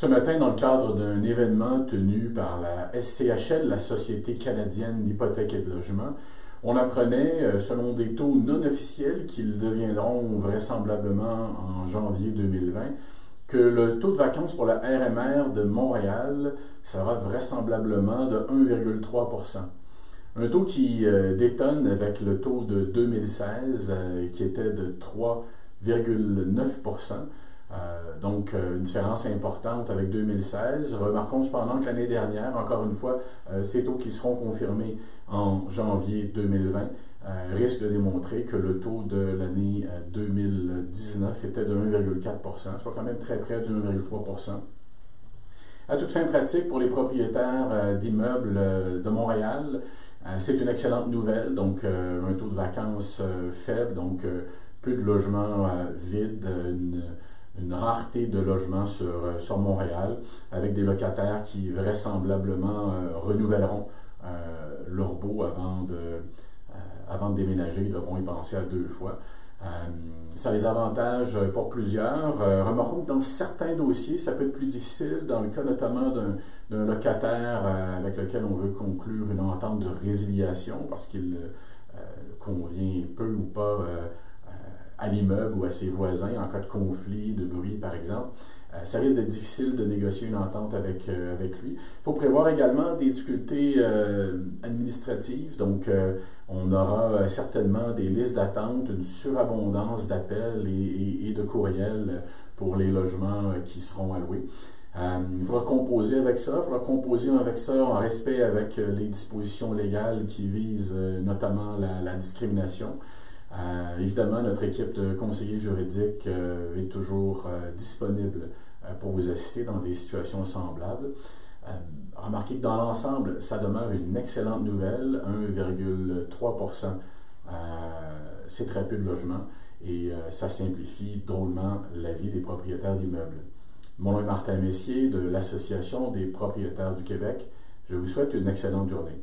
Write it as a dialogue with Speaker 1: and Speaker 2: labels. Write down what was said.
Speaker 1: Ce matin, dans le cadre d'un événement tenu par la SCHL, la Société canadienne d'hypothèques et de logement, on apprenait, selon des taux non officiels qu'ils deviendront vraisemblablement en janvier 2020, que le taux de vacances pour la RMR de Montréal sera vraisemblablement de 1,3 %. Un taux qui détonne avec le taux de 2016 qui était de 3,9 %. Donc, une différence importante avec 2016. Remarquons cependant que l'année dernière, encore une fois, ces taux qui seront confirmés en janvier 2020 risquent de démontrer que le taux de l'année 2019 était de 1,4 %, soit quand même très près du 1,3 %. À toute fin pratique, pour les propriétaires d'immeubles de Montréal, c'est une excellente nouvelle, donc un taux de vacances faible, donc peu de logements vides, une rareté de logements sur Montréal, avec des locataires qui vraisemblablement renouvelleront leur baux avant de déménager. Ils devront y penser à 2 fois. Ça a des avantages pour plusieurs. Remarquons que dans certains dossiers, ça peut être plus difficile, dans le cas notamment d'un locataire avec lequel on veut conclure une entente de résiliation parce qu'il convient peu ou pas à l'immeuble ou à ses voisins en cas de conflit, de bruit par exemple. Ça risque d'être difficile de négocier une entente avec lui. Il faut prévoir également des difficultés administratives, donc on aura certainement des listes d'attente, une surabondance d'appels et de courriels pour les logements qui seront alloués. Il faudra composer avec ça, en respect avec les dispositions légales qui visent notamment la discrimination. Évidemment, notre équipe de conseillers juridiques est toujours disponible pour vous assister dans des situations semblables. Remarquez que dans l'ensemble, ça demeure une excellente nouvelle, 1,3 %. C'est très peu de logements et ça simplifie drôlement la vie des propriétaires d'immeubles. Mon nom est Martin Messier de l'Association des propriétaires du Québec. Je vous souhaite une excellente journée.